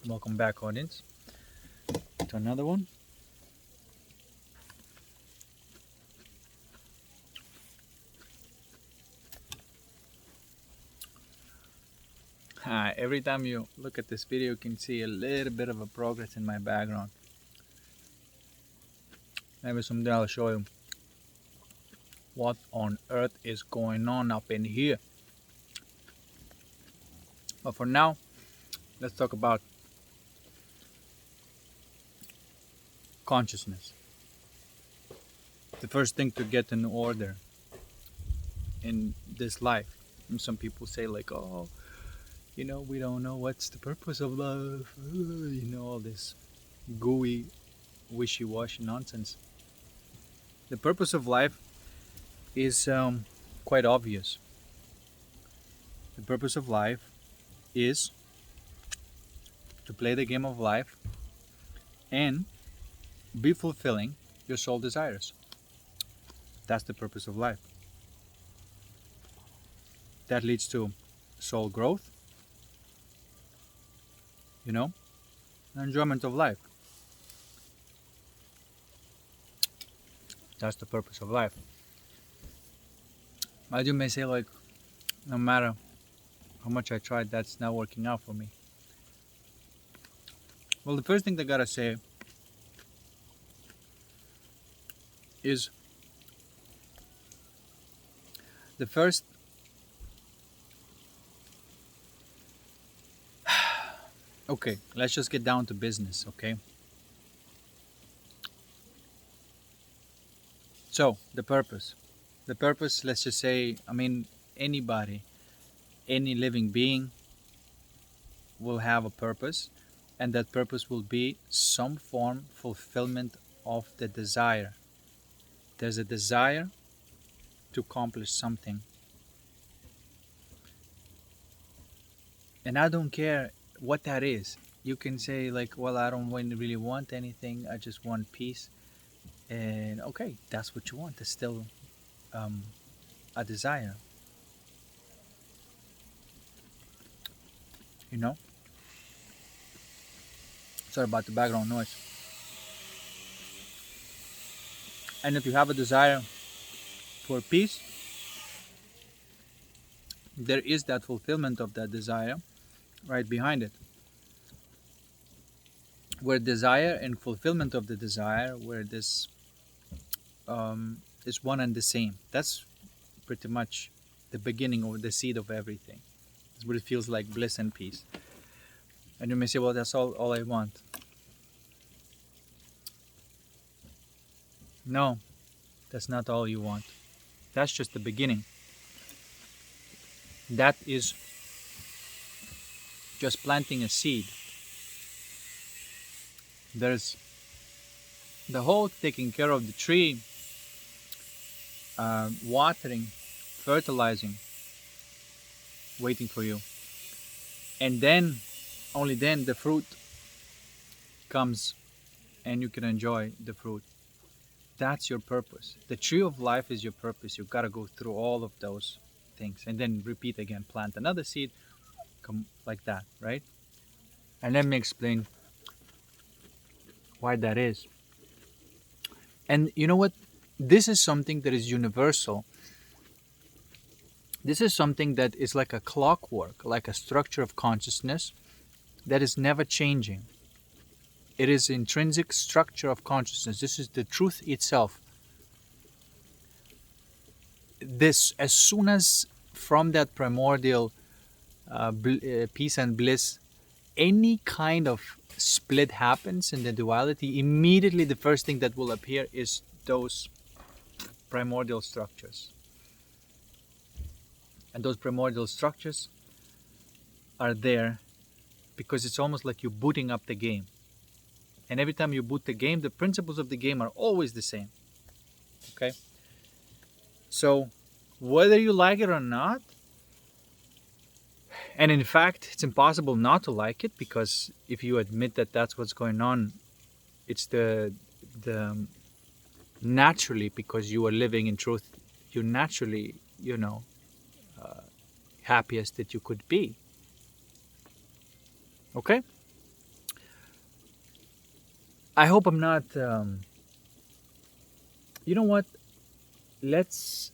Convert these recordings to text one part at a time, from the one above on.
Welcome back, audience, to another one. Every time you look at this video, you can see a little bit of a progress in my background. Maybe someday I'll show you what on earth is going on up in here. But for now, let's talk about consciousness. The first thing to get in order in this life. And some people say like, oh, we don't know what's the purpose of life. All this gooey, wishy-washy nonsense. The purpose of life is quite obvious. The purpose of life is to play the game of life and be fulfilling your soul desires. That's the purpose of life. That leads to soul growth, enjoyment of life. That's the purpose of life. But you may say like, no matter how much I tried, that's not working out for me. Well, the first thing I gotta say is okay, let's just get down to business, okay? So, the purpose, let's just say, anybody, any living being will have a purpose, and that purpose will be some form fulfillment of the desire. There's a desire to accomplish something. And I don't care what that is. You can say like, well, I don't really want anything. I just want peace. And okay, that's what you want. It's still a desire. Sorry about the background noise. And if you have a desire for peace, there is that fulfillment of that desire right behind it. Where desire and fulfillment of the desire, where this is one and the same. That's pretty much the beginning or the seed of everything. It's what it feels like, bliss and peace. And you may say, well, that's all I want. No, that's not all you want. That's just the beginning. That is just planting a seed. There's the whole taking care of the tree, watering, fertilizing, waiting for you. And then, only then, the fruit comes and you can enjoy the fruit. That's your purpose. The tree of life is your purpose. You've got to go through all of those things and then repeat again. Plant another seed, come like that, right? And let me explain why that is. And you know what? This is something that is universal. This is something that is like a clockwork, like a structure of consciousness that is never changing. It is intrinsic structure of consciousness. This is the truth itself. This, as soon as from that primordial peace and bliss, any kind of split happens in the duality, immediately the first thing that will appear is those primordial structures. And those primordial structures are there because it's almost like you're booting up the game. And every time you boot the game, the principles of the game are always the same. Okay? So, whether you like it or not, and in fact, it's impossible not to like it, because if you admit that that's what's going on, it's the naturally, because you are living in truth, you're naturally, happiest that you could be. Okay? I hope I'm not. You know what? Let's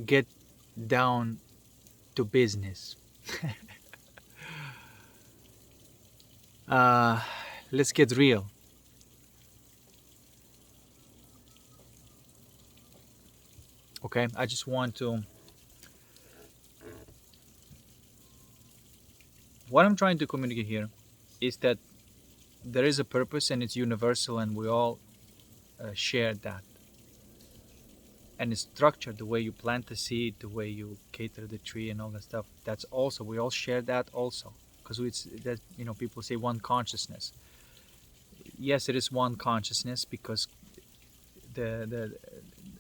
get down to business. Uh, let's get real. Okay, I just want to. What I'm trying to communicate here is that there is a purpose and it's universal, and we all share that. And it's structured the way you plant the seed, the way you cater the tree, and all that stuff. That's also we all share that also, because it's that people say one consciousness. Yes, it is one consciousness because the the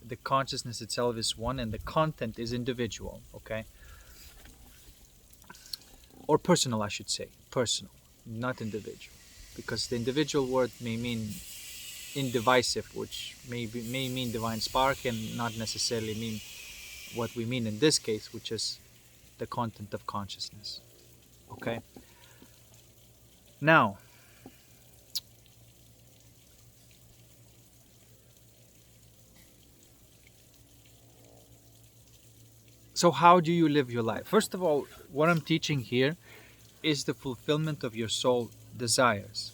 the consciousness itself is one, and the content is individual. Okay, or personal, I should say, personal, not individual, because the individual word may mean indivisive, which may mean divine spark and not necessarily mean what we mean in this case, which is the content of consciousness. Okay. Now, so how do you live your life? First of all, what I'm teaching here is the fulfillment of your soul desires.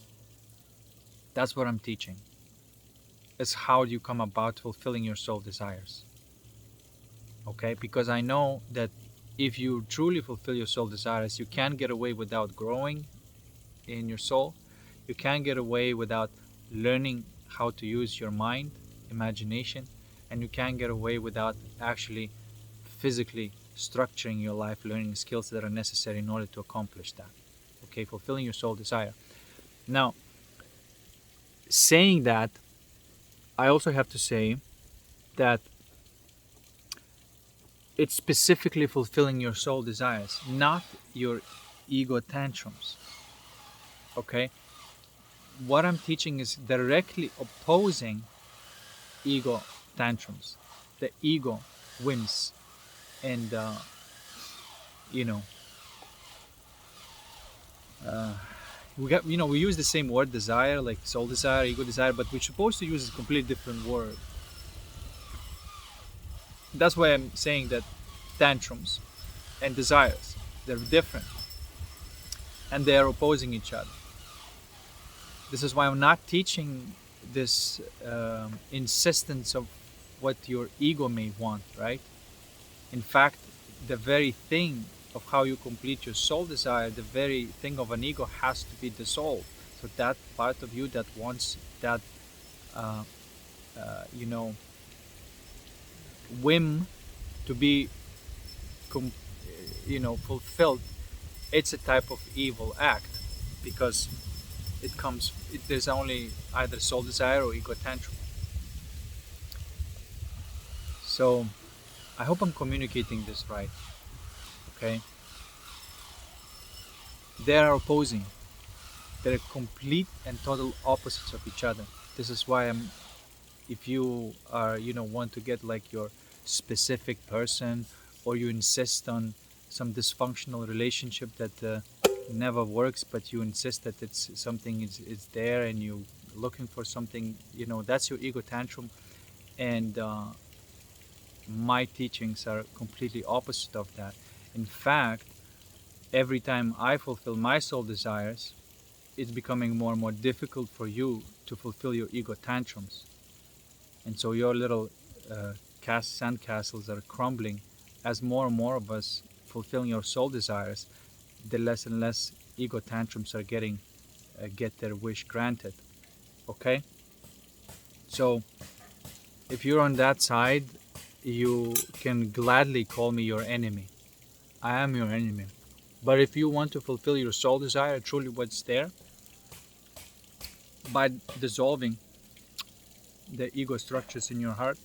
That's what I'm teaching. It's how you come about fulfilling your soul desires. Okay? Because I know that if you truly fulfill your soul desires, you can't get away without growing in your soul. You can't get away without learning how to use your mind, imagination, and you can't get away without actually physically structuring your life, learning skills that are necessary in order to accomplish that. Okay, fulfilling your soul desire. Now, saying that, I also have to say that it's specifically fulfilling your soul desires, not your ego tantrums. Okay? What I'm teaching is directly opposing ego tantrums. The ego wins, and you know, we use the same word desire, like soul desire, ego desire, but we're supposed to use a completely different word. That's why I'm saying that tantrums and desires, they're different, and they are opposing each other. This is why I'm not teaching this insistence of what your ego may want, right? In fact, the very thing of how you complete your soul desire, the very thing of an ego has to be dissolved. So that part of you that wants that, uh, you know, whim to be, com- fulfilled, it's a type of evil act because there's only either soul desire or ego tantrum. So I hope I'm communicating this right. Okay, they are opposing. They're complete and total opposites of each other. This is why I'm. If you are, want to get like your specific person, or you insist on some dysfunctional relationship that never works, but you insist that it's something is there, and you looking for something, that's your ego tantrum. And my teachings are completely opposite of that. In fact, every time I fulfill my soul desires, it's becoming more and more difficult for you to fulfill your ego tantrums. And so your little sandcastles are crumbling as more and more of us fulfilling your soul desires, the less and less ego tantrums are get their wish granted. Okay? So if you're on that side, you can gladly call me your enemy. I am your enemy. But if you want to fulfill your soul desire, truly what's there, by dissolving the ego structures in your heart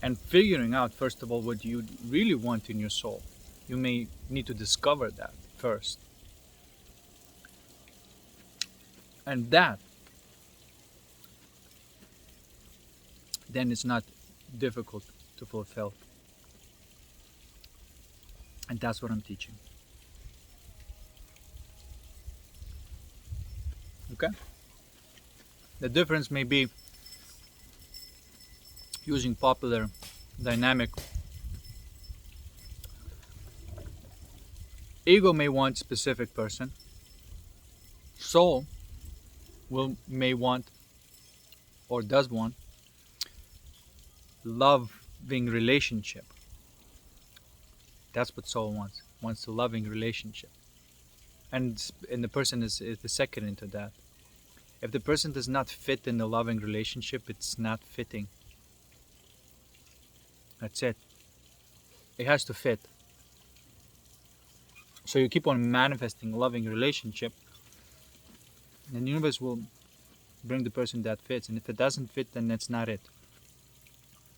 and figuring out, first of all, what you really want in your soul, you may need to discover that first. And that, then it's not difficult to fulfill. And that's what I'm teaching. Okay? The difference may be, using popular dynamic, ego may want specific person, soul may want or does want loving relationship. That's what soul wants a loving relationship, and the person is the second into that. If the person does not fit in the loving relationship, it's not fitting. That's it. It has to fit. So you keep on manifesting a loving relationship, and the universe will bring the person that fits. And if it doesn't fit, then that's not it.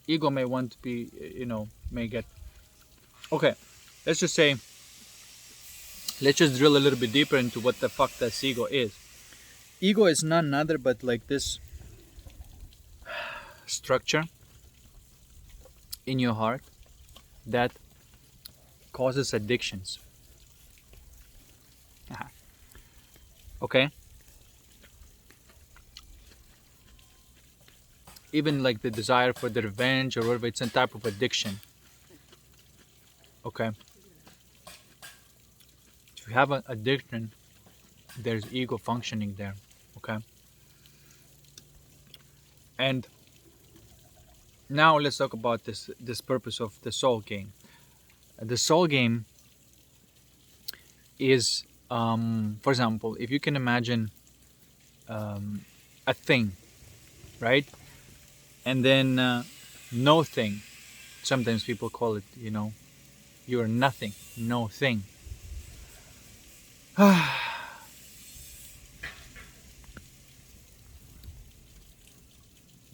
Ego may want to be, may get... Okay, let's just drill a little bit deeper into what the fuck this ego is. Ego is none other but like this structure in your heart that causes addictions. Okay? Even like the desire for the revenge or whatever, it's a type of addiction. Okay? If you have an addiction, there's ego functioning there. Okay? And now let's talk about this purpose of the soul game. The soul game is, for example, if you can imagine a thing, right? And then no thing. Sometimes people call it, you're nothing, no thing.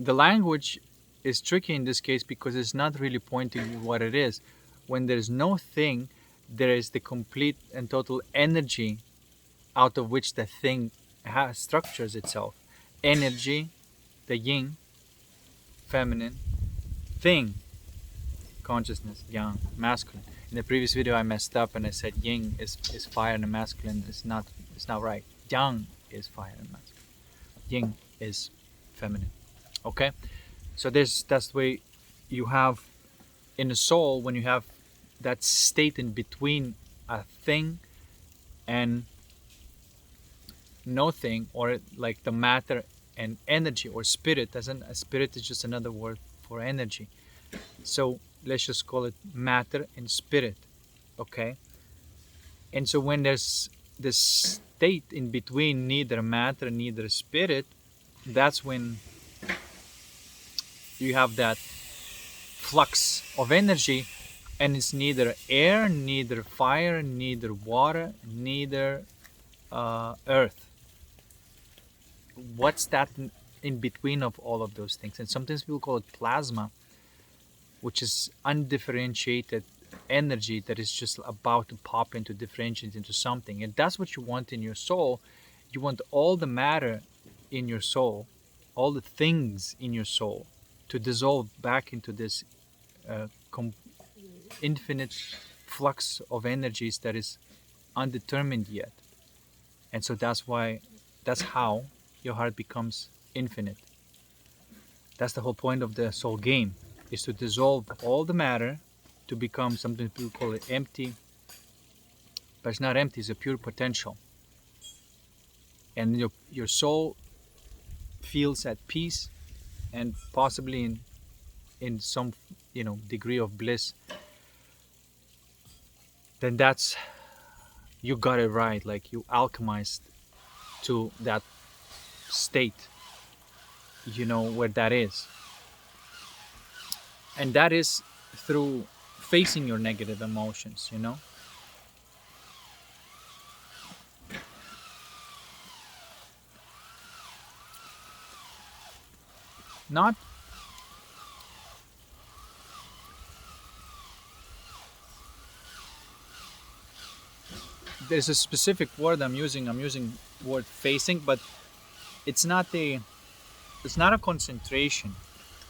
The language is tricky in this case because it's not really pointing what it is. When there's no thing, there is the complete and total energy out of which the thing structures itself. Energy, the yin, feminine, thing, consciousness, yang, masculine. In the previous video I messed up and I said yin is fire and masculine. It's not right. Yang is fire and masculine. Yin is feminine. Okay? So that's the way you have in the soul, when you have that state in between a thing and no thing, or like the matter and energy or spirit. Spirit is just another word for energy. So let's just call it matter and spirit. Okay? And so when there's this state in between neither matter, neither spirit, that's when you have that flux of energy, and it's neither air, neither fire, neither water, neither earth. What's that in between of all of those things? And sometimes people call it plasma, which is undifferentiated energy that is just about to pop into, differentiate into something. And that's what you want in your soul. You want all the matter in your soul, all the things in your soul, to dissolve back into this infinite flux of energies that is undetermined yet. And so that's how your heart becomes infinite. That's the whole point of the soul game, is to dissolve all the matter to become something people call it empty. But it's not empty, it's a pure potential. And your soul feels at peace and possibly in some degree of bliss. Then that's, you got it right. Like you alchemized to that state, where that is. And that is through facing your negative emotions, Not there's a specific word I'm using word facing, but it's not a concentration.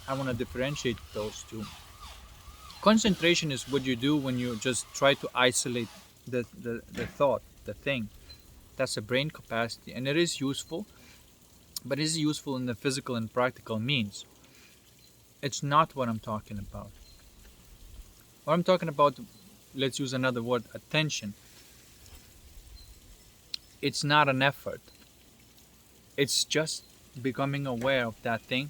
I want to differentiate those two. Concentration is what you do when you just try to isolate the thought, the thing. That's a brain capacity, and it is useful. but is useful in the physical and practical means. It's not what I'm talking about. What I'm talking about, let's use another word, attention. It's not an effort. It's just becoming aware of that thing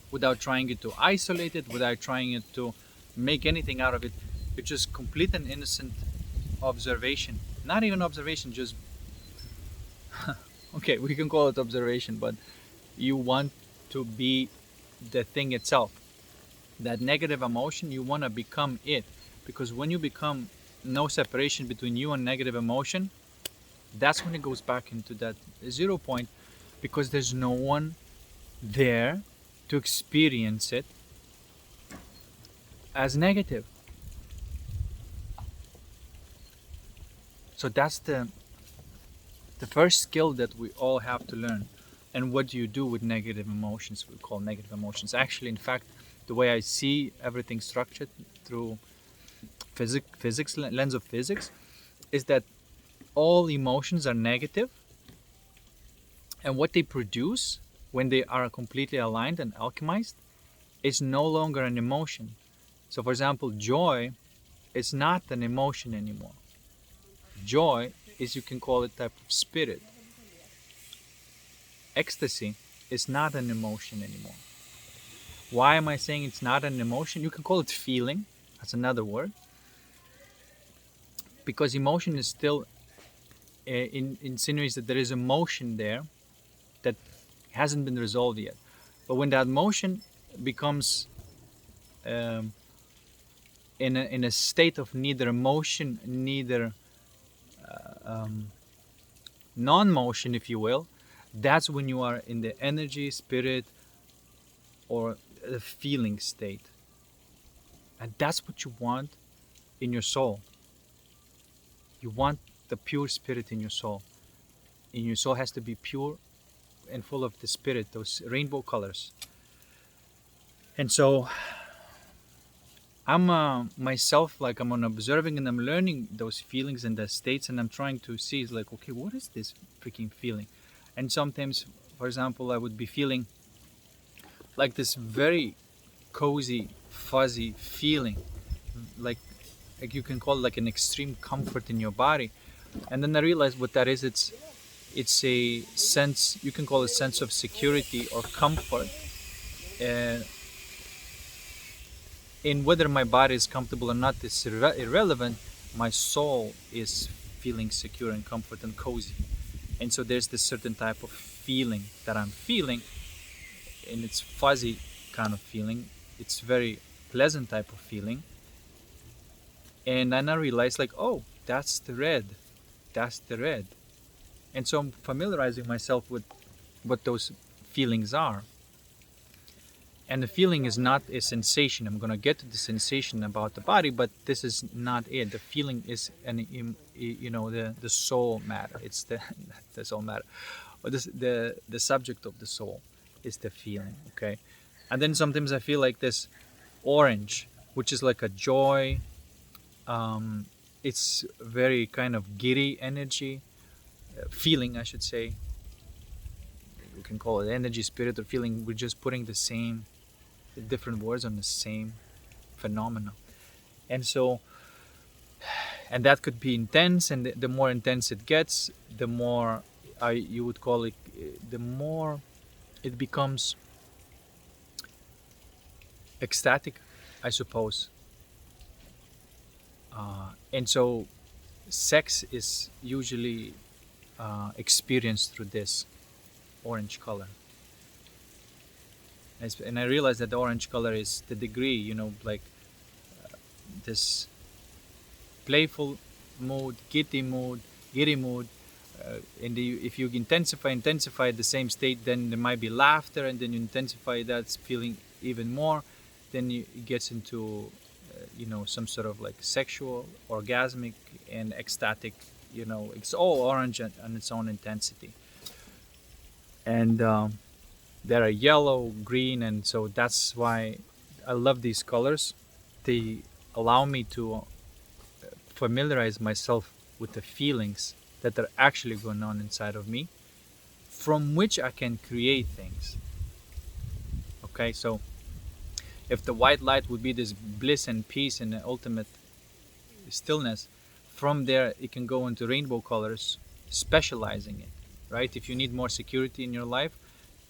without trying it to isolate it, without trying it to make anything out of it. It's just complete and innocent observation. Not even observation, just okay, we can call it observation, but you want to be the thing itself. That negative emotion, you want to become it. Because when you become no separation between you and negative emotion, that's when it goes back into that 0 point, because there's no one there to experience it as negative. So that's the first skill that we all have to learn. And what do you do with negative emotions? We call negative emotions. Actually, in fact, the way I see everything structured through physics, lens of physics, is that all emotions are negative, and what they produce when they are completely aligned and alchemized is no longer an emotion. So for example, joy is not an emotion anymore. Joy is, you can call it, type of spirit. Ecstasy is not an emotion anymore. Why am I saying it's not an emotion? You can call it feeling, that's another word, because emotion is still insinuates that there is emotion there that hasn't been resolved yet. But when that motion becomes in a state of neither emotion, neither non-motion, if you will, that's when you are in the energy, spirit, or the feeling state. And that's what you want in your soul. You want the pure spirit in your soul. And your soul has to be pure and full of the spirit, those rainbow colors. And so I'm myself, like, I'm observing and I'm learning those feelings and the states, and I'm trying to see, is like, okay, what is this freaking feeling? And sometimes, for example, I would be feeling like this very cozy, fuzzy feeling, like you can call it like an extreme comfort in your body. And then I realized what that is. It's a sense, you can call it sense of security or comfort, in whether my body is comfortable or not is irrelevant. My soul is feeling secure and comfort and cozy. And so there's this certain type of feeling that I'm feeling, and it's fuzzy kind of feeling. It's very pleasant type of feeling. And then I realized, like, oh, that's the red. That's the red. And so I'm familiarizing myself with what those feelings are. And the feeling is not a sensation. I'm going to get to the sensation about the body, but this is not it. The feeling is the soul matter. It's the soul matter. Or the subject of the soul is the feeling, okay? And then sometimes I feel like this orange, which is like a joy. It's very kind of giddy energy, feeling, I should say. You can call it energy, spirit, or feeling. We're just putting the same different words on the same phenomena. And so, and that could be intense, and the more intense it gets, the more you would call it, the more it becomes ecstatic, I suppose. And so sex is usually experienced through this orange color. And I realized that the orange color is the degree, like this playful mood, giddy mood. If you intensify the same state, then there might be laughter, and then you intensify that feeling even more. Then it gets into, some sort of like sexual, orgasmic, and ecstatic. It's all orange on its own intensity. And there are yellow, green, and so that's why I love these colors. They allow me to familiarize myself with the feelings that are actually going on inside of me from which I can create things. Okay, so if the white light would be this bliss and peace and the ultimate stillness, from there it can go into rainbow colors, specializing it, right? If you need more security in your life,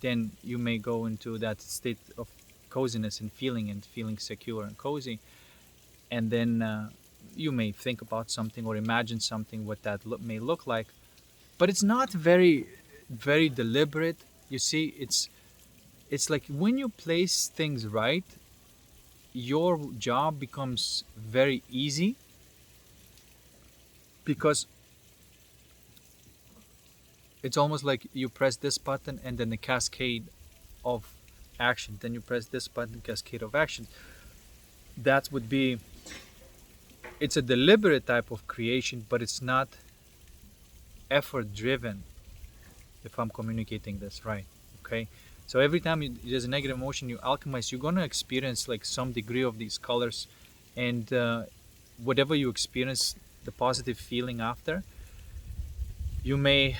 then you may go into that state of coziness and feeling secure and cozy, and then you may think about something or imagine something what that may look like, but it's not very deliberate. You see, it's like when you place things right, your job becomes very easy, because it's almost like you press this button and then the cascade of action, then you press this button, cascade of action. That would be, it's a deliberate type of creation, but it's not effort driven, if I'm communicating this right. Okay, so every time there's a negative emotion you alchemize, you're going to experience like some degree of these colors, and whatever you experience, the positive feeling after, you may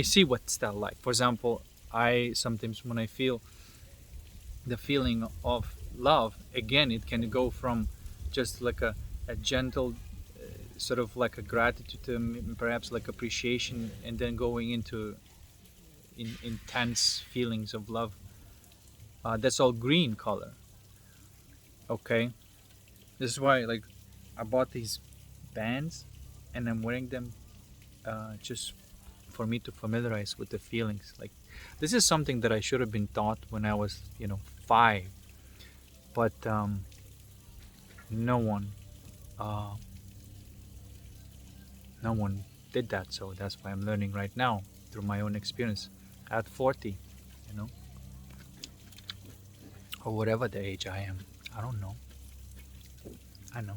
see what's that like. For example, I sometimes, when I feel the feeling of love, again, it can go from just like a gentle sort of like a gratitude to perhaps like appreciation, and then going into intense feelings of love. That's all green color. Okay, this is why like I bought these bands and I'm wearing them just for me to familiarize with the feelings. Like, this is something that I should have been taught when I was 5, but no one uh, no one did that. So that's why I'm learning right now through my own experience at 40, you know, or whatever the age I am. I don't know. I know.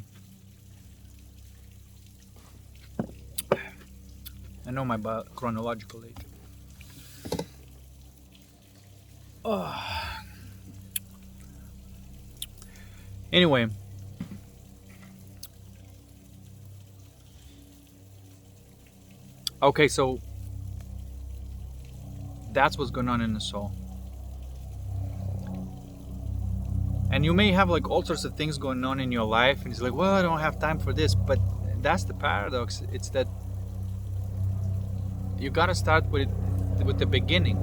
I know my chronological age. Oh. Anyway, okay, so that's what's going on in the soul. And you may have like all sorts of things going on in your life, and it's like, well, I don't have time for this. But that's the paradox. It's that you gotta start with the beginning,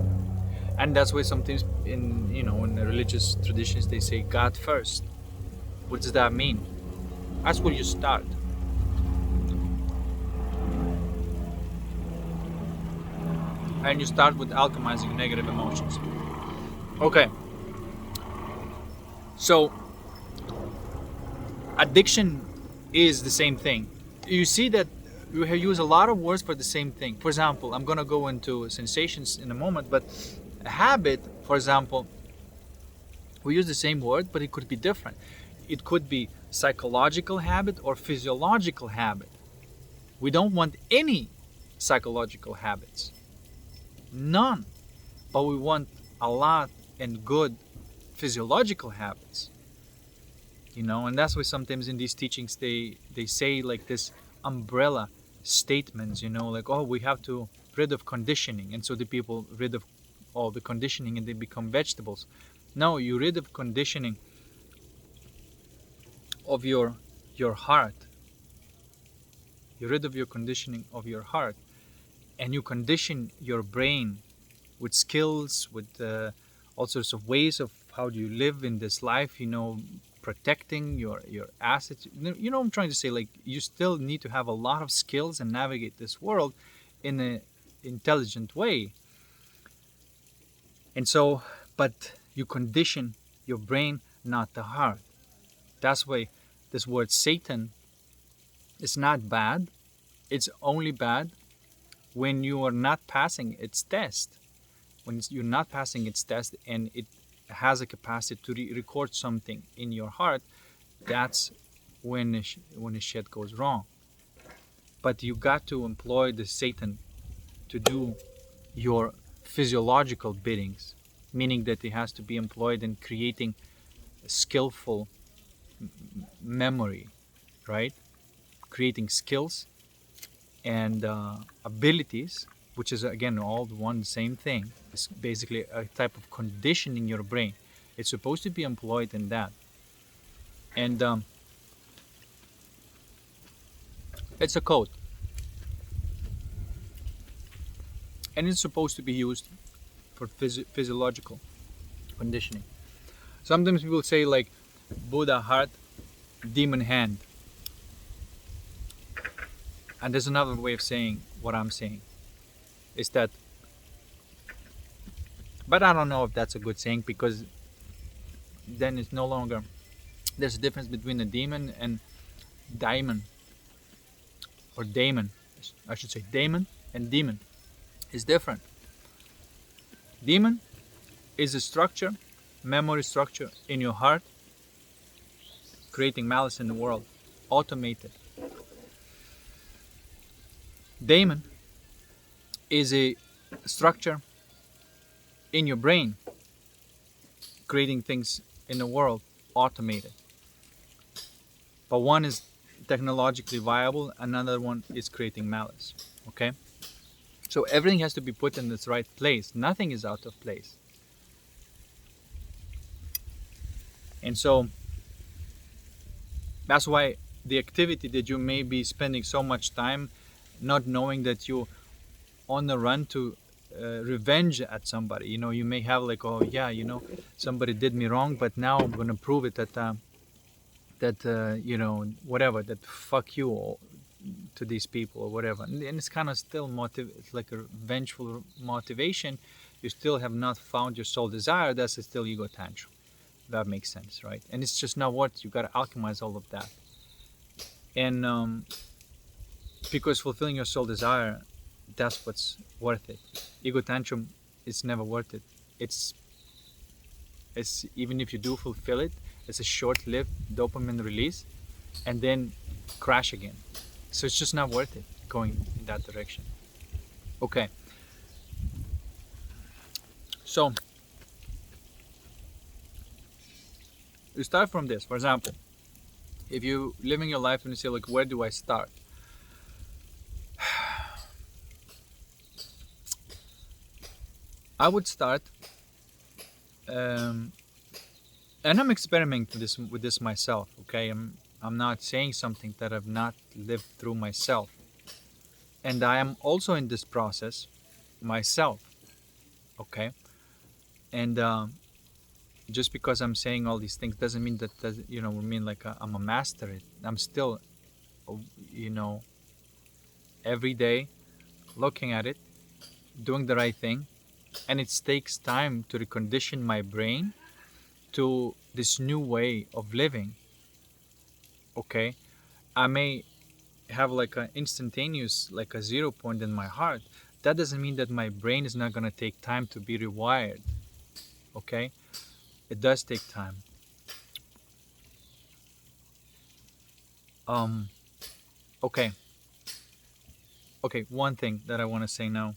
and that's why sometimes in the religious traditions they say God first. What does that mean? That's where you start. And you start with alchemizing negative emotions. Okay. So addiction is the same thing. You see that we use a lot of words for the same thing. For example, I'm gonna go into sensations in a moment, but a habit, for example, we use the same word, but it could be different. It could be psychological habit or physiological habit. We don't want any psychological habits. None. But we want a lot and good physiological habits. And that's why sometimes in these teachings they say like this umbrella statements, like, oh, we have to rid of conditioning, and so the people rid of all the conditioning and they become vegetables. No, you rid of conditioning of your heart. You're rid of your conditioning of your heart, and you condition your brain with skills, with all sorts of ways of how do you live in this life, protecting your assets. You know what I'm trying to say? Like, you still need to have a lot of skills and navigate this world in an intelligent way. And so, but you condition your brain, not the heart. That's why this word Satan is not bad. It's only bad when you are not passing its test. When you're not passing its test and it has a capacity to record something in your heart, that's when the shit goes wrong. But you got to employ the Satan to do your physiological biddings, meaning that it has to be employed in creating a skillful memory, right? Creating skills and abilities which is again all one same thing. It's basically a type of conditioning your brain. It's supposed to be employed in that, and it's a code, and it's supposed to be used for physiological conditioning. Sometimes people say like Buddha heart, demon hand, and there's another way of saying what I'm saying. Is that, but I don't know if that's a good saying, because then it's no longer, there's a difference between a demon and daimon, or daemon. I should say daemon and demon is different. Demon is a structure, memory structure in your heart, creating malice in the world, automated. Daemon is a structure in your brain, creating things in the world, automated. But one is technologically viable, another one is creating malice. Okay? So everything has to be put in its right place. Nothing is out of place. And so that's why the activity that you may be spending so much time not knowing that you on the run to revenge at somebody. You may have like, oh yeah, somebody did me wrong, but now I'm gonna prove it that whatever, that fuck you to these people or whatever. And it's kind of still it's like a vengeful motivation. You still have not found your soul desire. That's still ego tantrum. That makes sense, right? And it's just not worth it. You got to alchemize all of that. And because fulfilling your soul desire, that's what's worth it. Ego tantrum is never worth it. It's even if you do fulfill it, it's a short-lived dopamine release, and then crash again. So it's just not worth it going in that direction. Okay. So you start from this. For example, if you living your life and you say like, where do I start? I would start, and I'm experimenting with this myself. Okay, I'm not saying something that I've not lived through myself, and I am also in this process myself. Okay, and just because I'm saying all these things doesn't mean that mean like I'm a master. I'm still, every day looking at it, doing the right thing. And it takes time to recondition my brain to this new way of living. Okay, I may have like an instantaneous, like a 0 point in my heart. That doesn't mean that my brain is not gonna take time to be rewired. Okay, it does take time. Okay. One thing that I want to say now.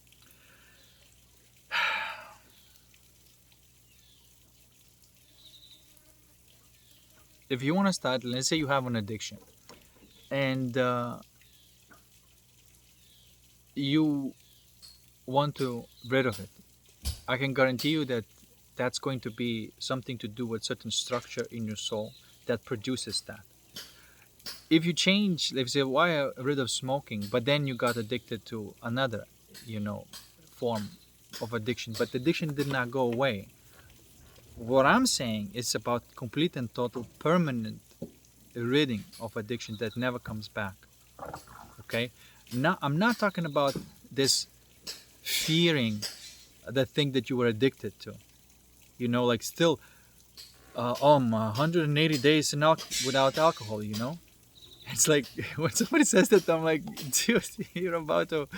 If you want to start, let's say you have an addiction, and you want to rid of it, I can guarantee you that that's going to be something to do with certain structure in your soul that produces that. If you change, let's say, why rid of smoking, but then you got addicted to another, form of addiction, but the addiction did not go away. What I'm saying is about complete and total permanent ridding of addiction that never comes back. Okay? Now, I'm not talking about this fearing the thing that you were addicted to. Like still, 180 days without alcohol, It's like, when somebody says that, I'm like, dude, you're about to,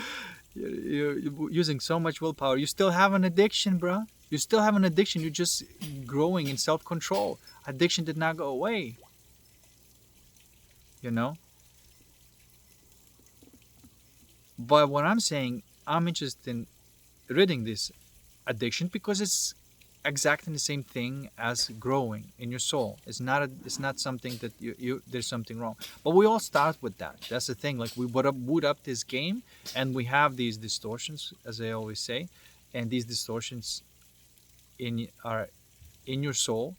you're using so much willpower. You still have an addiction, bro. You still have an addiction. You're just growing in self-control. Addiction did not go away. But what I'm saying, I'm interested in ridding this addiction because it's exactly the same thing as growing in your soul. It's not something that you there's something wrong. But we all start with that. That's the thing. Like we boot up this game, and we have these distortions, as I always say, and these distortions are in your soul,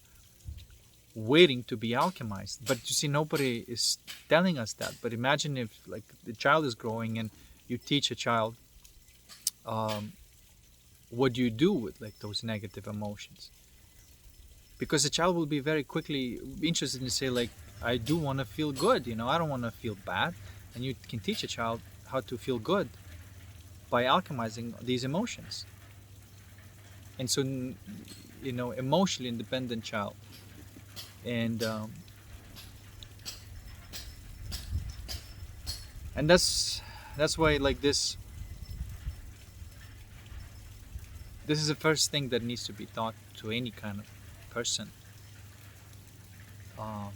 waiting to be alchemized. But you see, nobody is telling us that. But imagine if like the child is growing and you teach a child, um, what do you do with like those negative emotions? Because the child will be very quickly interested in say like, I do want to feel good, I don't want to feel bad. And you can teach a child how to feel good by alchemizing these emotions. And so, emotionally independent child. And that's why like this is the first thing that needs to be taught to any kind of person. um,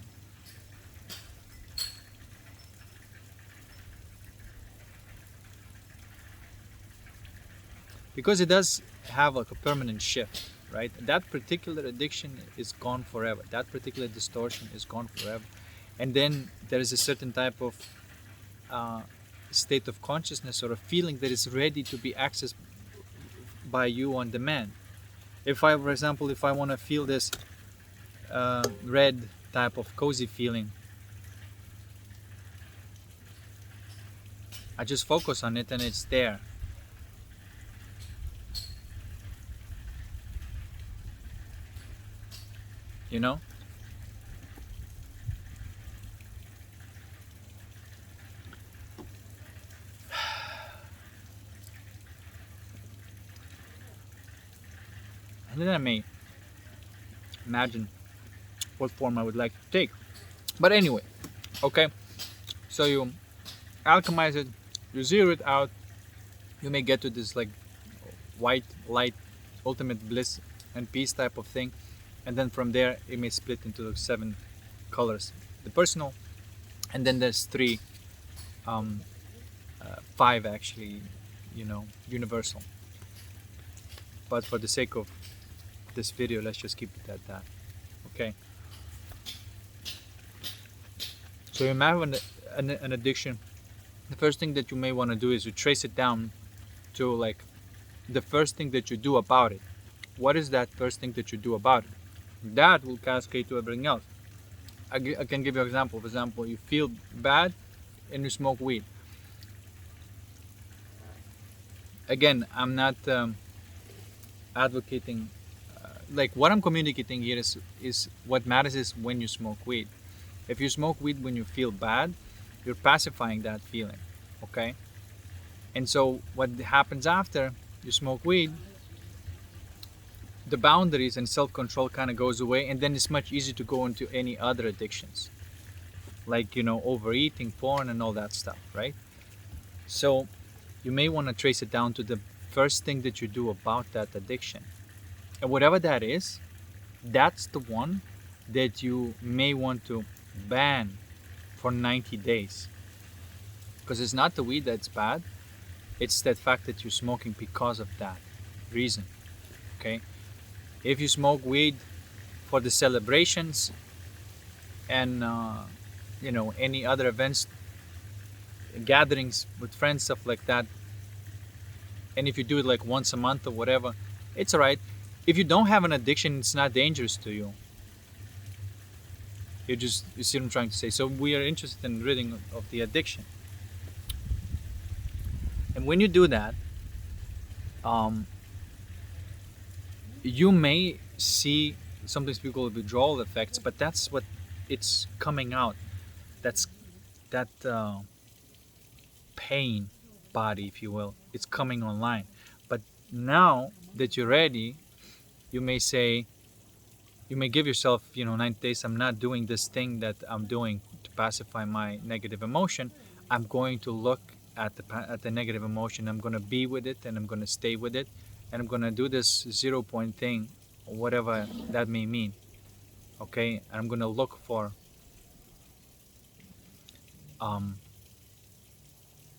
because it does have like a permanent shift, right? That particular addiction is gone forever, that particular distortion is gone forever. And then there is a certain type of uh, state of consciousness or a feeling that is ready to be accessed by you on demand. If I, for example, if I want to feel this red type of cozy feeling, I just focus on it and it's there. You know? And then I may imagine what form I would like to take. But anyway, okay, so you alchemize it, you zero it out, you may get to this like white light, ultimate bliss and peace type of thing. And then from there, it may split into 7 colors. The personal, and then there's 3, 5 actually, universal. But for the sake of this video, let's just keep it at that. Okay. So you may have an addiction. The first thing that you may want to do is to trace it down to like the first thing that you do about it. What is that first thing that you do about it? That will cascade to everything else. I can give you an example. For example, you feel bad and you smoke weed. Again, I'm not advocating. Like what I'm communicating here is what matters is when you smoke weed. If you smoke weed when you feel bad, you're pacifying that feeling, okay? And so what happens after you smoke weed, the boundaries and self-control kind of goes away, and then it's much easier to go into any other addictions, like overeating, porn, and all that stuff, right? So you may want to trace it down to the first thing that you do about that addiction, and whatever that is, that's the one that you may want to ban for 90 days. Because it's not the weed that's bad, it's that fact that you're smoking because of that reason, okay? If you smoke weed for the celebrations and any other events, gatherings with friends, stuff like that, and if you do it like once a month or whatever, it's all right. If you don't have an addiction, it's not dangerous to you. You see what I'm trying to say. So we are interested in ridding of the addiction. And when you do that, you may see sometimes people with withdrawal effects, but that's what it's coming out. That's that pain body, if you will. It's coming online. But now that you're ready, you may say, you may give yourself, 90 days. I'm not doing this thing that I'm doing to pacify my negative emotion. I'm going to look at the negative emotion. I'm going to be with it, and I'm going to stay with it, and I'm going to do this 0 point thing, whatever that may mean. Okay, and I'm going to look for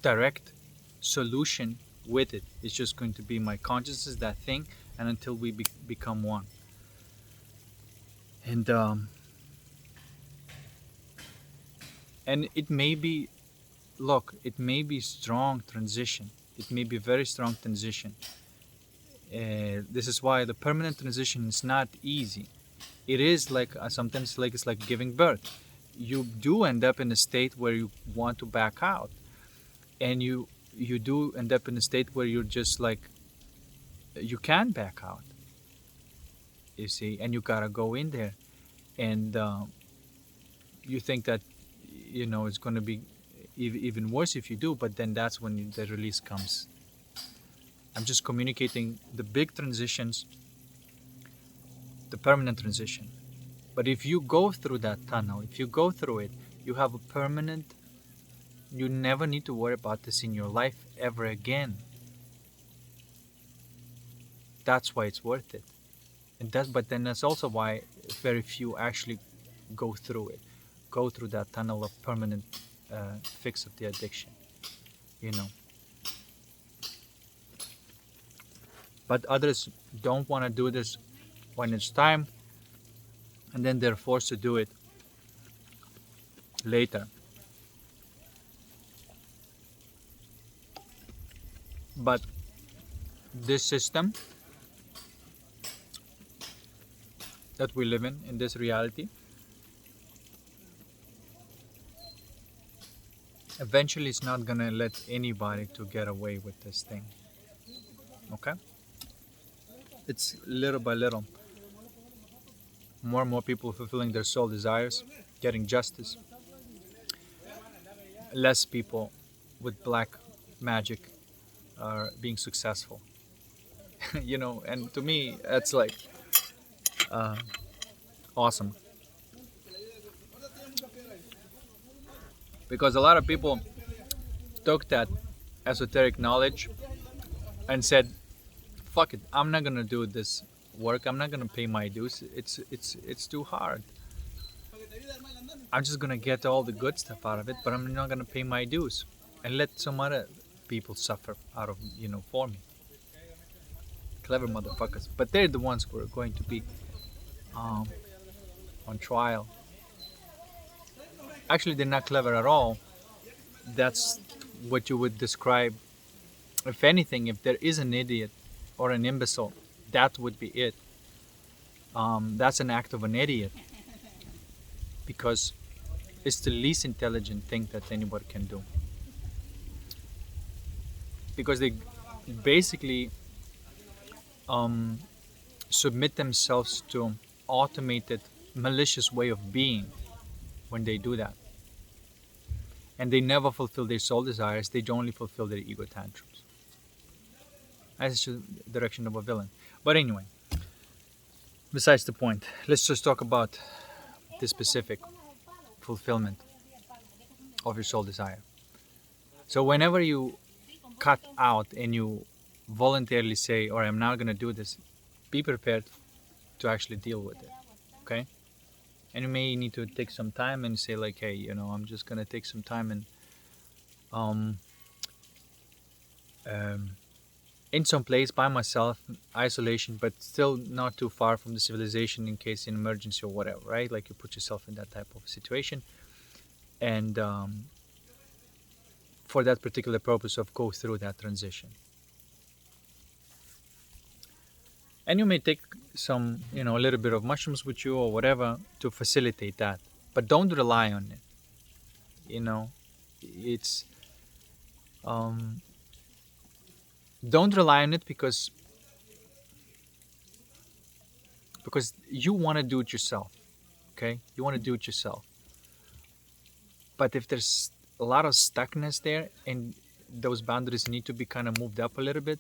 direct solution with it. It's just going to be my consciousness, that thing, and until we become one. and it may be, look, it may be strong transition, it may be very strong transition. This is why the permanent transition is not easy. It is like sometimes like it's like giving birth. You do end up in a state where you want to back out, and you do end up in a state where you're just like you can back out. You see, and you gotta go in there, and you think that it's going to be even worse if you do, but then that's when the release comes. I'm just communicating the big transitions, the permanent transition. But if you go through that tunnel, if you go through it, you have a permanent, you never need to worry about this in your life ever again. That's why it's worth it. But then that's also why very few actually go through it, go through that tunnel of permanent fix of the addiction, you know. But others don't want to do this when it's time, and then they're forced to do it later. But this system that we live in this reality, eventually it's not gonna let anybody to get away with this thing. Okay? It's little by little. More and more people fulfilling their soul desires, getting justice. Less people with black magic are being successful. And to me, that's like awesome. Because a lot of people took that esoteric knowledge and said, fuck it, I'm not gonna do this work, I'm not gonna pay my dues, it's too hard. I'm just gonna get all the good stuff out of it, but I'm not gonna pay my dues and let some other people suffer out of for me. Clever motherfuckers, but they're the ones who are going to be on trial. Actually, they're not clever at all. That's what you would describe. If anything, if there is an idiot or an imbecile, that would be it. That's an act of an idiot, because it's the least intelligent thing that anybody can do. Because they basically submit themselves to automated, malicious way of being when they do that. And they never fulfill their soul desires, they only fulfill their ego tantrums. That's the direction of a villain. But anyway, besides the point, let's just talk about the specific fulfillment of your soul desire. So whenever you cut out and you voluntarily say, or I'm not going to do this, be prepared to actually deal with it. Okay? And you may need to take some time and say like, hey, I'm just going to take some time and in some place by myself, isolation, but still not too far from the civilization in case in emergency or whatever, right? Like you put yourself in that type of situation, and for that particular purpose of go through that transition. And you may take some, a little bit of mushrooms with you or whatever to facilitate that, but don't rely on it. It's don't rely on it because you want to do it yourself. Okay, you want to do it yourself. But if there's a lot of stuckness there and those boundaries need to be kind of moved up a little bit,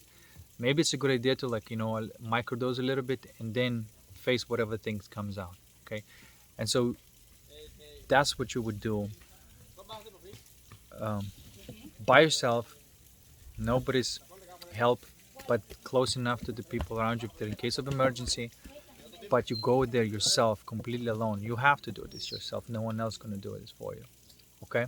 maybe it's a good idea to microdose a little bit and then face whatever things comes out. Okay, and so that's what you would do by yourself. Nobody's help but close enough to the people around you if they're in case of emergency. But you go there yourself, completely alone. You have to do this yourself. No one else going to do this for you. Okay?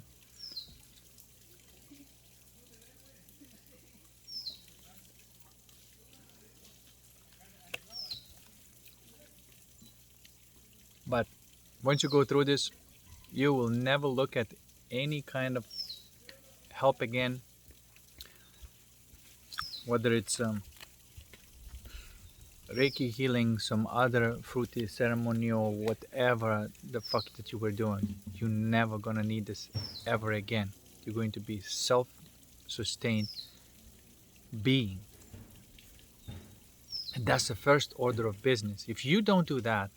Once you go through this, you will never look at any kind of help again, whether it's Reiki healing, some other fruity ceremony, or whatever the fuck that you were doing. You're never gonna need this ever again. You're going to be self-sustained being. And that's the first order of business. If you don't do that,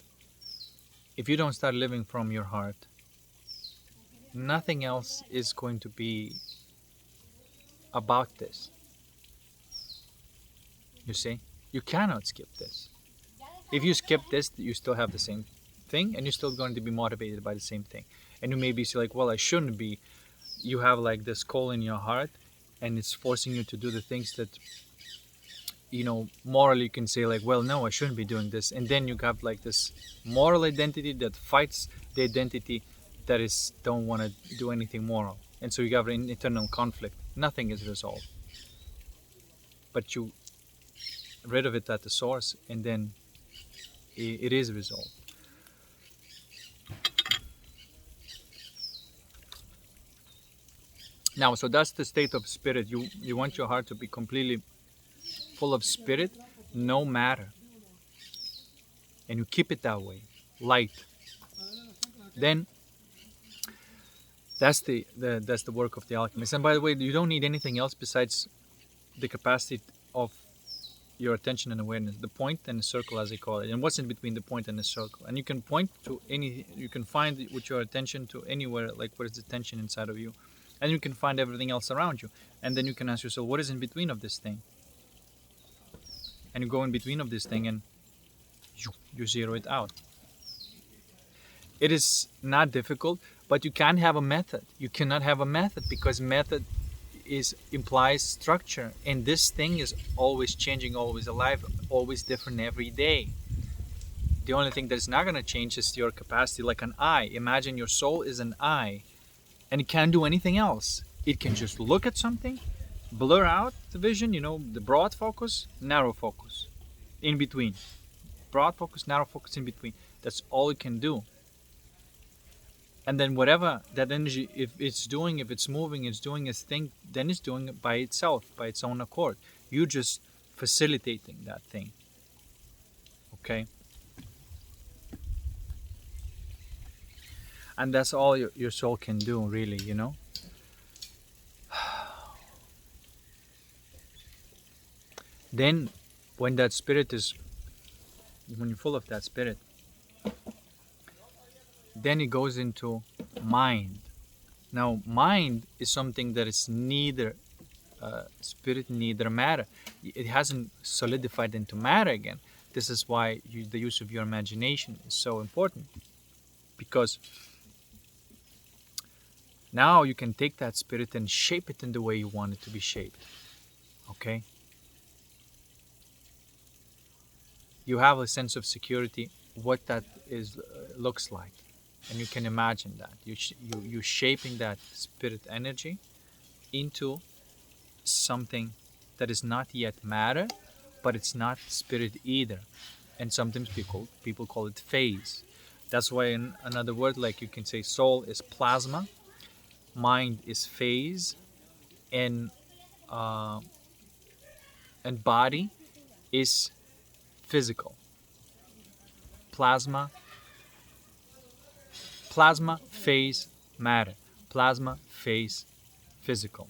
if you don't start living from your heart, nothing else is going to be about this. You see? You cannot skip this. If you skip this, you still have the same thing, and you're still going to be motivated by the same thing. And you may be like, well, I shouldn't be. You have like this call in your heart, and it's forcing you to do the things that, morally you can say like, well, no, I shouldn't be doing this. And then you have like this moral identity that fights the identity that is don't want to do anything moral. And so you have an internal conflict. Nothing is resolved. But you rid of it at the source, and then it is resolved. Now, so that's the state of spirit. You want your heart to be completely full of spirit, no matter, and you keep it that way, light. Then that's the work of the alchemist. And by the way, you don't need anything else besides the capacity of your attention and awareness, the point and the circle, as they call it, and what's in between the point and the circle. And you can point to you can find with your attention to anywhere, like what is the tension inside of you, and you can find everything else around you. And then you can ask yourself, what is in between of this thing? And you go in between of this thing, and you zero it out. It is not difficult, but you can't have a method. You cannot have a method, because method implies structure, and this thing is always changing, always alive, always different every day. The only thing that's not going to change is your capacity, like an eye. Imagine your soul is an eye, and it can't do anything else. It can just look at something, blur out the vision, the broad focus, narrow focus, in between. Broad focus, narrow focus, in between. That's all it can do. And then whatever that energy, if it's moving, it's doing its thing, then it's doing it by itself, by its own accord. You're just facilitating that thing. Okay? And that's all your soul can do, really, Then, when you're full of that spirit, then it goes into mind. Now, mind is something that is neither spirit, neither matter. It hasn't solidified into matter again. This is why the use of your imagination is so important. Because now you can take that spirit and shape it in the way you want it to be shaped. Okay? You have a sense of security, what that looks like. And you can imagine that. You're shaping that spirit energy into something that is not yet matter, but it's not spirit either. And sometimes people call it phase. That's why in another word, like you can say soul is plasma, mind is phase, and body is physical. Plasma, phase, matter. Plasma, phase, physical.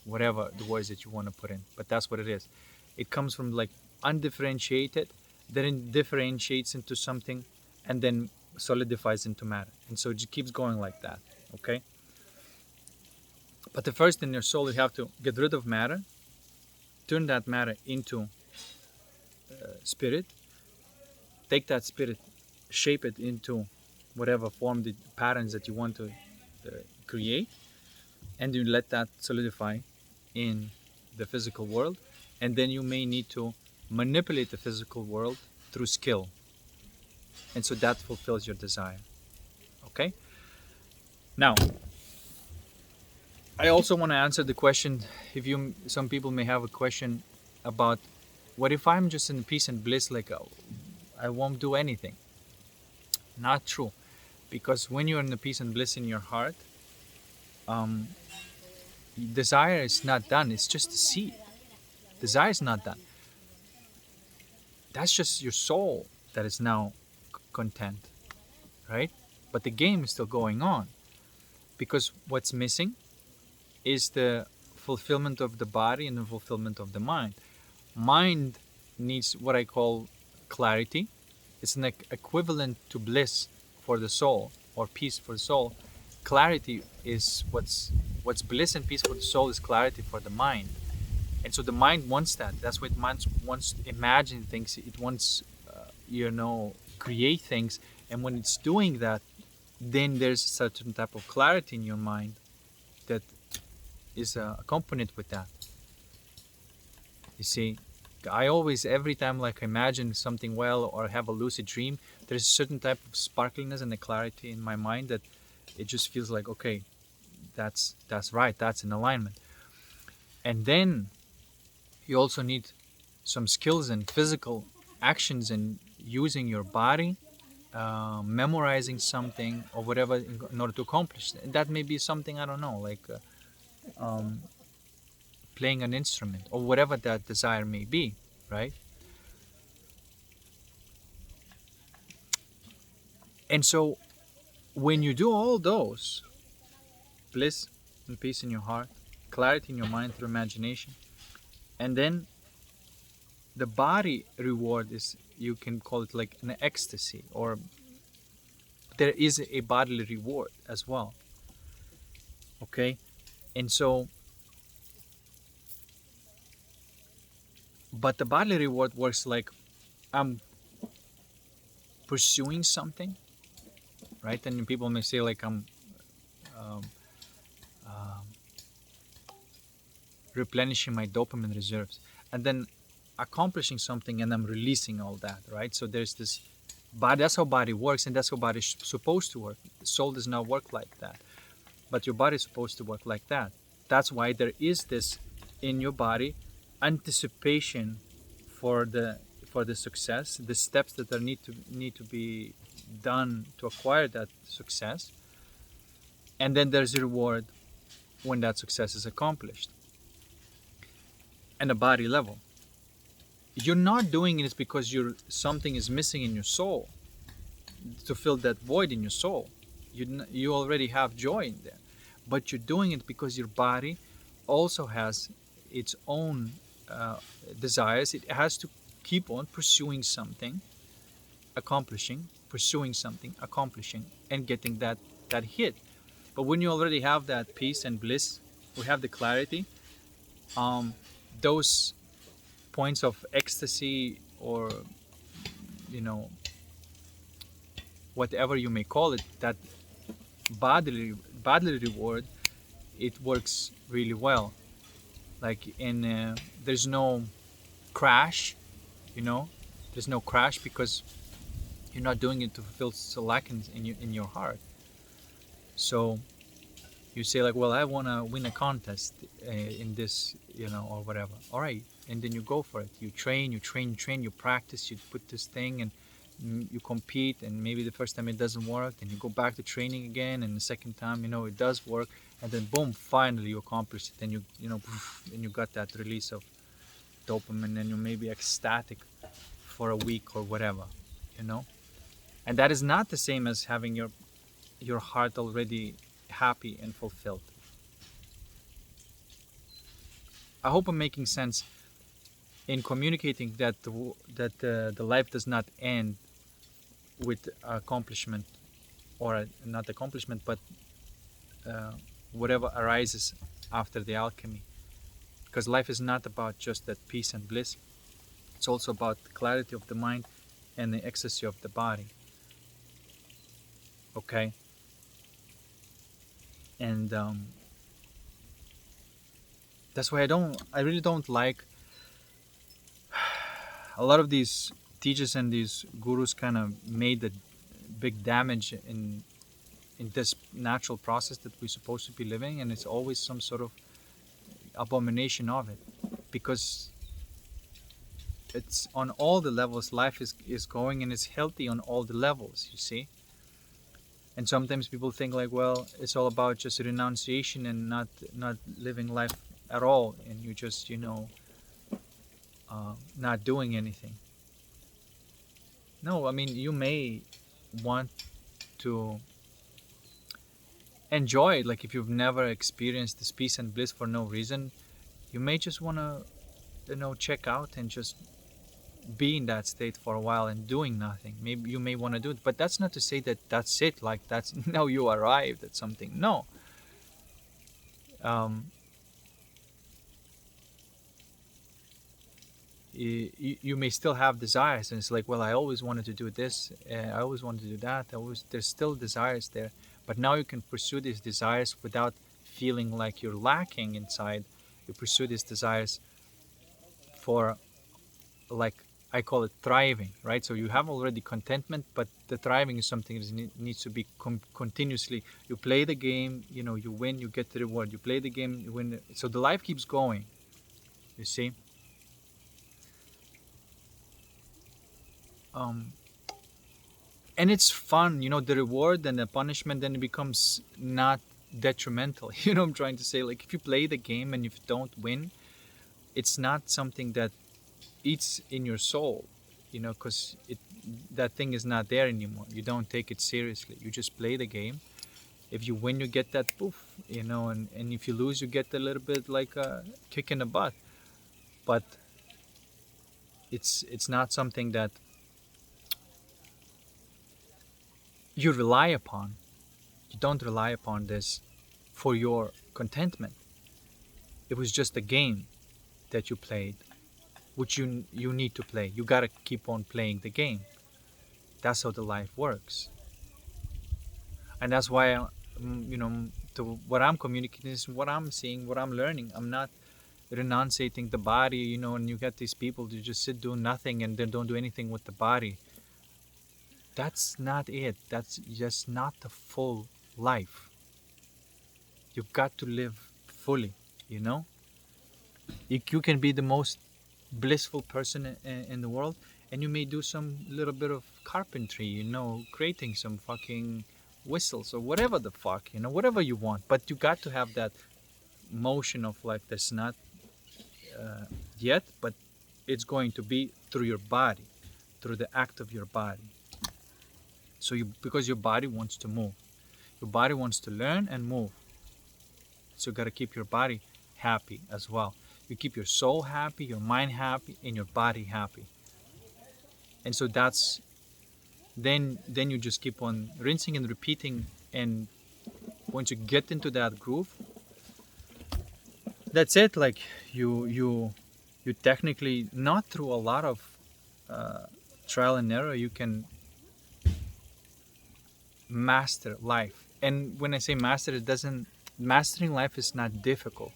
Whatever the words that you want to put in. But that's what it is. It comes from like undifferentiated, then it differentiates into something, and then solidifies into matter. And so it just keeps going like that. Okay? But the first in your soul, you have to get rid of matter, turn that matter into spirit, take that spirit, shape it into whatever form, the patterns that you want to create, and you let that solidify in the physical world. And then you may need to manipulate the physical world through skill, and so that fulfills your desire. Okay? Now, I also want to answer the question, some people may have a question about, what if I'm just in peace and bliss, like I won't do anything? Not true. Because when you're in the peace and bliss in your heart, um, desire is not done. It's just a seed. Desire is not done. That's just your soul that is now content, right? But the game is still going on, because what's missing is the fulfillment of the body and the fulfillment of the mind. Mind needs what I call clarity. It's an equivalent to bliss for the soul, or peace for the soul. Clarity is what's bliss and peace for the soul is clarity for the mind. And so the mind wants that. That's what mind wants to imagine things. It wants, create things. And when it's doing that, then there's a certain type of clarity in your mind that is accompanied with that. You see, I always, every time like imagine something well or have a lucid dream, there's a certain type of sparkliness and a clarity in my mind that it just feels like, okay, that's right, that's in alignment. And then you also need some skills and physical actions and using your body, memorizing something or whatever in order to accomplish it. That may be something, I don't know, like playing an instrument or whatever that desire may be, right? And so when you do all those, bliss and peace in your heart, clarity in your mind through imagination, and then the body reward is, you can call it like an ecstasy, or there is a bodily reward as well. Okay? And so, but the bodily reward works like I'm pursuing something, right? And people may say like I'm um, um, replenishing my dopamine reserves, and then accomplishing something, and I'm releasing all that, right? So there's this body. That's how body works, and that's how body is supposed to work. The soul does not work like that, but your body is supposed to work like that. That's why there is this in your body anticipation for the success, the steps that are need to be done to acquire that success, and then there's a reward when that success is accomplished. And a body level, you're not doing it because something is missing in your soul to fill that void in your soul. You already have joy in there, but you're doing it because your body also has its own desires. It has to keep on pursuing something, accomplishing, pursuing something, accomplishing, and getting that hit. But when you already have that peace and bliss, we have the clarity. Those points of ecstasy, or you know whatever you may call it, that bodily reward, it works really well. Like there's no crash, you know, there's no crash because you're not doing it to fulfill selections in your heart. So you say like, well, I want to win a contest in this, or whatever. All right, and then you go for it. You train, you practice, you put this thing, and you compete, and maybe the first time it doesn't work, then you go back to training again, and the second time, it does work, and then boom, finally you accomplish it, and and you got that release of dopamine, and you may be ecstatic for a week or whatever, and that is not the same as having your heart already happy and fulfilled. I hope I'm making sense in communicating that the life does not end with accomplishment, or not accomplishment, but whatever arises after the alchemy. Because life is not about just that peace and bliss. It's also about the clarity of the mind and the ecstasy of the body. Okay? And that's why I really don't like a lot of these teachers and these gurus kind of made the big damage in this natural process that we're supposed to be living, and it's always some sort of abomination of it, because it's on all the levels. Life is going, and it's healthy on all the levels, you see. And sometimes people think like, well, it's all about just renunciation and not living life at all, and you just, not doing anything. No, I mean, you may want to enjoy it. Like if you've never experienced this peace and bliss for no reason, you may just want to, check out and just be in that state for a while and doing nothing. Maybe you may want to do it, but that's not to say that that's it. Like that's now you arrived at something. No. Um, you may still have desires, and it's like, well, I always wanted to do this, I always wanted to do that, there's still desires there, but now you can pursue these desires without feeling like you're lacking inside. You pursue these desires for, like, I call it thriving, right? So you have already contentment, but the thriving is something that needs to be continuously. You play the game, you win, you get the reward. You play the game, you win. So the life keeps going, you see. And it's fun, the reward and the punishment then it becomes not detrimental. I'm trying to say, like, if you play the game and if you don't win, it's not something that eats in your soul, because that thing is not there anymore. You don't take it seriously. You just play the game. If you win, you get that poof, and if you lose, you get a little bit like a kick in the butt. But it's not something that you rely upon. You don't rely upon this for your contentment. It was just a game that you played, which you need to play. You gotta keep on playing the game. That's how the life works. And that's why, what I'm communicating is what I'm seeing, what I'm learning. I'm not renunciating the body, and you get these people to just sit doing nothing and then don't do anything with the body. That's not it. That's just not the full life. You've got to live fully, You can be the most blissful person in the world, and you may do some little bit of carpentry, creating some fucking whistles or whatever the fuck, whatever you want. But you got to have that motion of life that's not yet, but it's going to be through your body, through the act of your body. So because your body wants to move, your body wants to learn and move. So you got to keep your body happy as well. You keep your soul happy, your mind happy, and your body happy. And so that's then you just keep on rinsing and repeating, and once you get into that groove, that's it. Like you technically, not through a lot of trial and error, you can master life. And when I say master, mastering life is not difficult.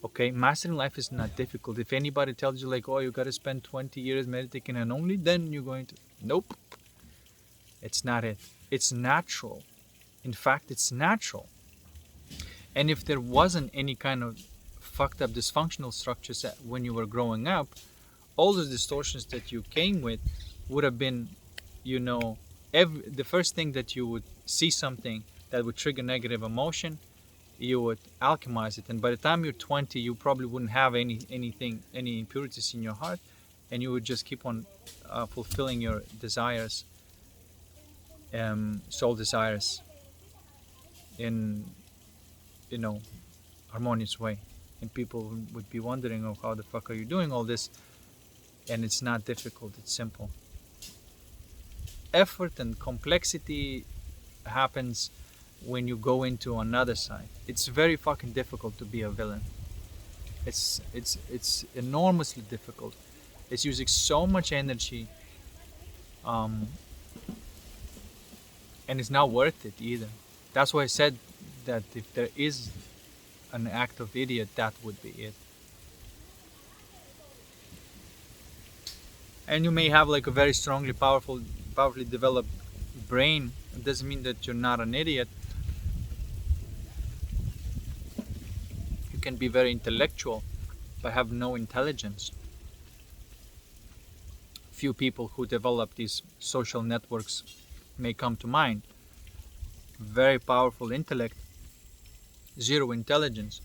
Okay, mastering life is not difficult. If anybody tells you like, oh, you got to spend 20 years meditating and only then you're going to, nope, it's not it. It's natural. In fact, it's natural. And if there wasn't any kind of fucked up dysfunctional structures when you were growing up, all those distortions that you came with would have been, the first thing that you would see something that would trigger negative emotion, you would alchemize it, and by the time you're 20, you probably wouldn't have any impurities in your heart, and you would just keep on fulfilling your desires, soul desires, in harmonious way. And people would be wondering, oh, how the fuck are you doing all this? And it's not difficult, it's simple. Effort and complexity happens when you go into another side. It's very fucking difficult to be a villain. It's enormously difficult. It's using so much energy, and it's not worth it either. That's why I said that if there is an act of idiot, that would be it. And you may have like a very powerfully developed brain. It doesn't mean that you're not an idiot. You can be very intellectual but have no intelligence. Few people who develop these social networks may come to mind, very powerful intellect, zero intelligence.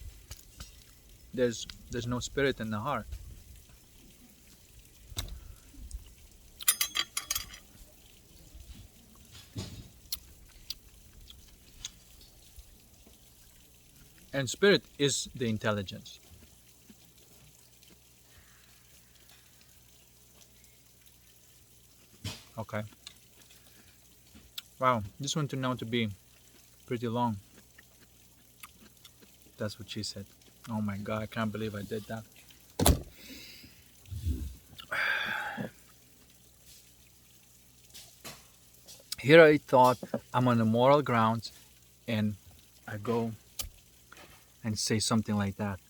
There's no spirit in the heart. And spirit is the intelligence. Okay. Wow, this one turned out to be pretty long. That's what she said. Oh my god, I can't believe I did that. Here I thought I'm on the moral grounds and I go and say something like that.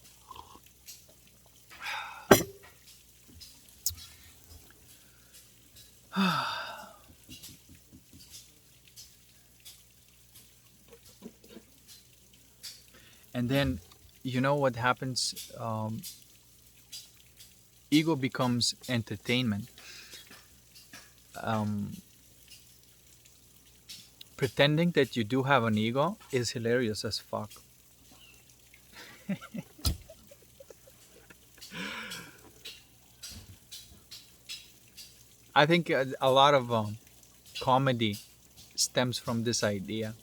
And then, you know what happens? Ego becomes entertainment. Um, Pretending that you do have an ego is hilarious as fuck. I think a lot of comedy stems from this idea.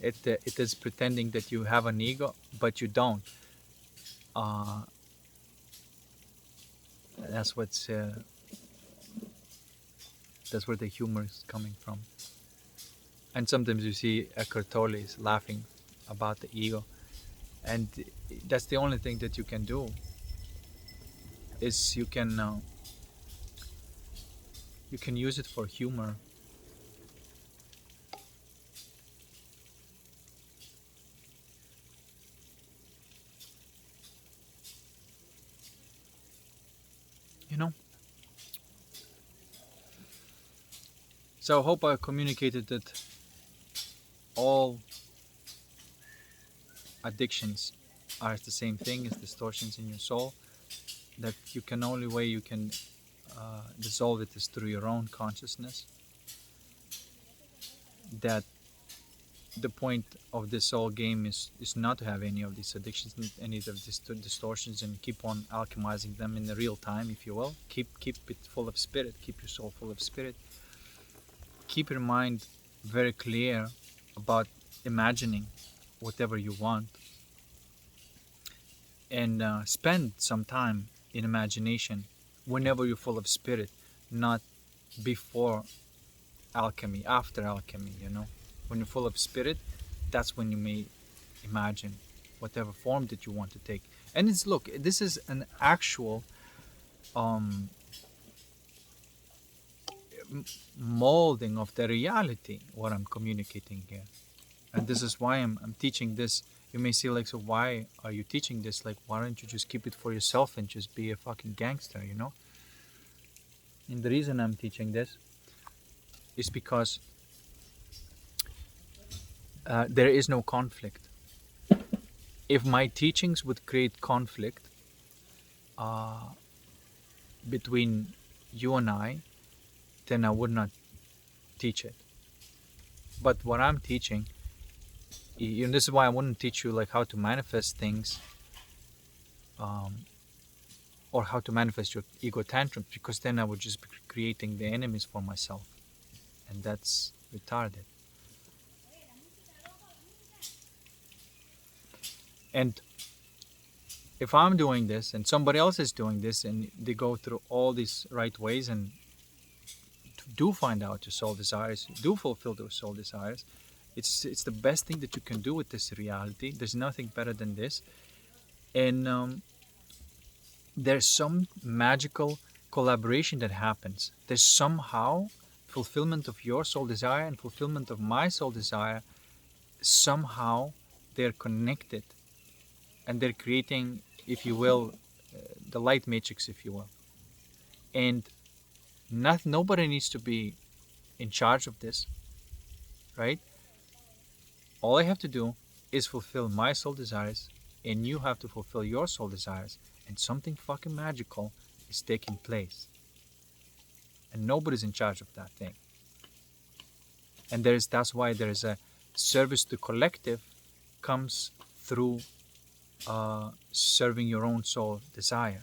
It is pretending that you have an ego, but you don't. Uh, that's what's that's where the humor is coming from. And sometimes you see Eckhart Tolle is laughing about the ego, and that's the only thing that you can do. Is you can use it for humor. You know. So I hope I communicated that all addictions are the same thing as distortions in your soul. That you can only way you can dissolve it is through your own consciousness. That the point of this whole game is not to have any of these addictions, any of these distortions, and keep on alchemizing them in the real time, if you will. Keep it full of spirit. Keep your soul full of spirit. Keep your mind very clear about imagining whatever you want, and spend some time in imagination whenever you're full of spirit, not before alchemy, after alchemy, you know. When you're full of spirit, that's when you may imagine whatever form that you want to take. And it's, look, this is an actual molding of the reality, what I'm communicating here. And this is why I'm teaching this. You may see like, so why are you teaching this? Like, why don't you just keep it for yourself and just be a fucking gangster, you know? And the reason I'm teaching this is because there is no conflict. If my teachings would create conflict between you and I, then I would not teach it. But what I'm teaching, you know, this is why I wouldn't teach you like how to manifest things, or how to manifest your ego tantrums, because then I would just be creating the enemies for myself, and that's retarded. And if I'm doing this and somebody else is doing this and they go through all these right ways and do find out your soul desires, do fulfill those soul desires, it's the best thing that you can do with this reality. There's nothing better than this. And there's some magical collaboration that happens. There's somehow fulfillment of your soul desire and fulfillment of my soul desire. Somehow they're connected, and they're creating, if you will, the light matrix, if you will. And nobody needs to be in charge of this, right? All I have to do is fulfill my soul desires, and you have to fulfill your soul desires, and something fucking magical is taking place. And nobody's in charge of that thing. And that's why there's a service to collective comes through serving your own soul desire.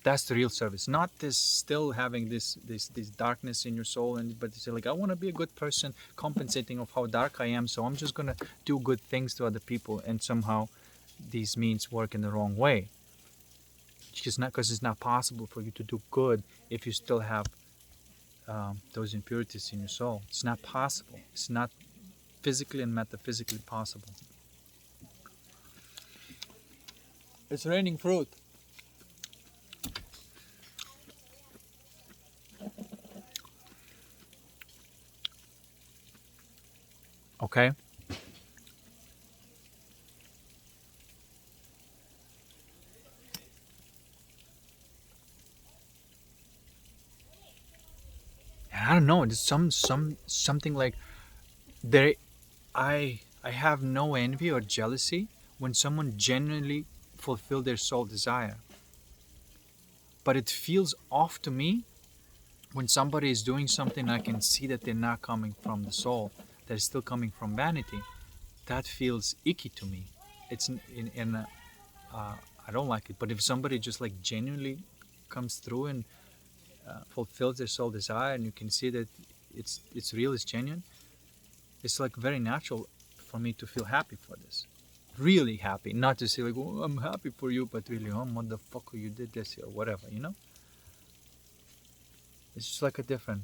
That's the real service, not this still having this darkness in your soul, and but it's like, I want to be a good person, compensating of how dark I am, so I'm just gonna do good things to other people, and somehow these means work in the wrong way. Because it's not possible for you to do good if you still have those impurities in your soul. It's not possible. It's not physically and metaphysically possible. It's raining fruit. Okay. I don't know. It's something like there. I have no envy or jealousy when someone genuinely fulfill their soul desire. But it feels off to me when somebody is doing something, I can see that they're not coming from the soul. They're still coming from vanity. That feels icky to me. It's I don't like it. But if somebody just like genuinely comes through and fulfills their soul desire, and you can see that it's real, it's genuine, it's like very natural for me to feel happy for this. Really happy, not to say like, oh, I'm happy for you, but really, oh motherfucker, you did this or whatever, you know. It's just like a different.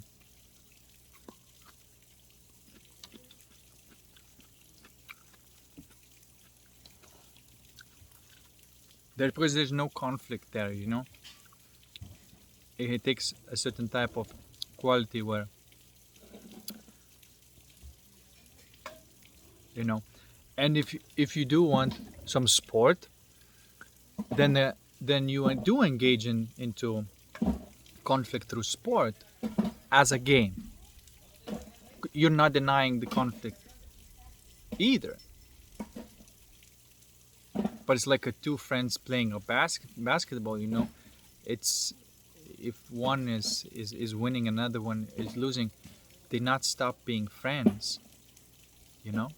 Because there's no conflict there, you know. It takes a certain type of quality where, you know, and if you do want some sport, then you do engage into conflict through sport as a game. You're not denying the conflict either. But it's like two friends playing a basketball, you know. It's if one is winning, another one is losing, they not stop being friends, you know.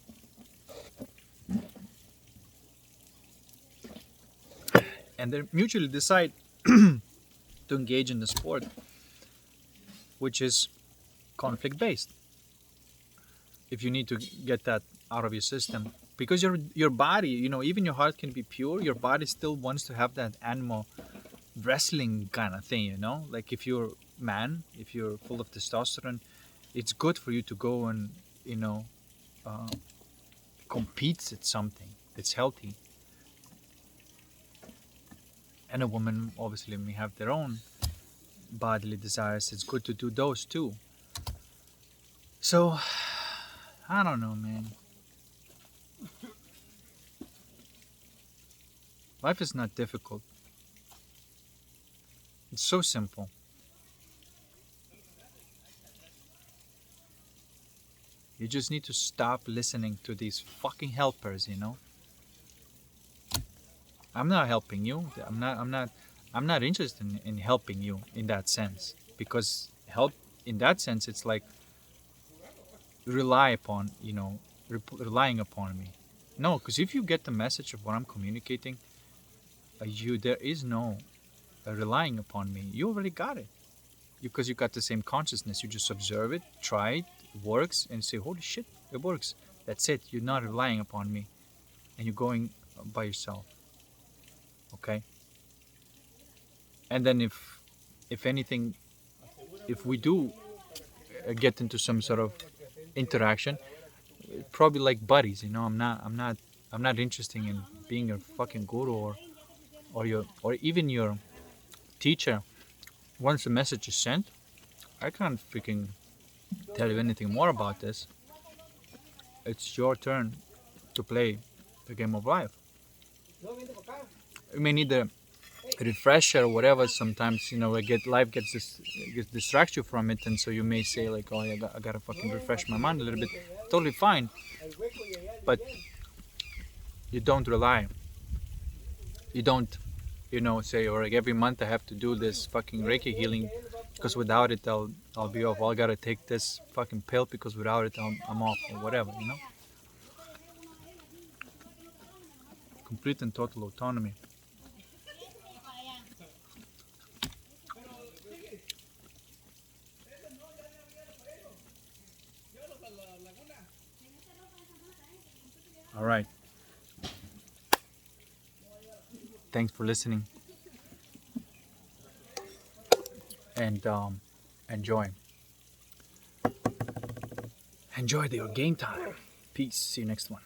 And they mutually decide to engage in the sport, which is conflict based. If you need to get that out of your system, because your body, you know, even your heart can be pure, your body still wants to have that animal wrestling kind of thing, you know. Like if you're man, if you're full of testosterone, it's good for you to go and, you know, compete at something that's healthy. And a woman obviously may have their own bodily desires. It's good to do those too. So I don't know, man. Life is not difficult. It's so simple. You just need to stop listening to these fucking helpers, you know. I'm not helping you. I'm not interested in helping you in that sense. Because help in that sense, it's like relying upon me. No, because if you get the message of what I'm communicating, there is no relying upon me. You already got it. Because you got the same consciousness. You just observe it, try it, it works, and say, holy shit, it works. That's it. You're not relying upon me. And you're going by yourself. Okay? And then if anything, if we do get into some sort of interaction, probably like buddies, you know. I'm not interested in being your fucking guru or even your teacher. Once the message is sent, I can't freaking tell you anything more about this. It's your turn to play the game of life. You may need a refresher or whatever. Sometimes, you know, life gets distracts you from it, and so you may say like, oh, I gotta fucking refresh my mind a little bit. Totally fine, but you don't rely. You don't, you know, say, or like every month I have to do this fucking Reiki healing Because without it, I'll be off. I gotta take this fucking pill because without it, I'm off or whatever, you know. Complete and total autonomy. All right. Thanks for listening, and enjoy. Enjoy your game time. Peace. See you next one.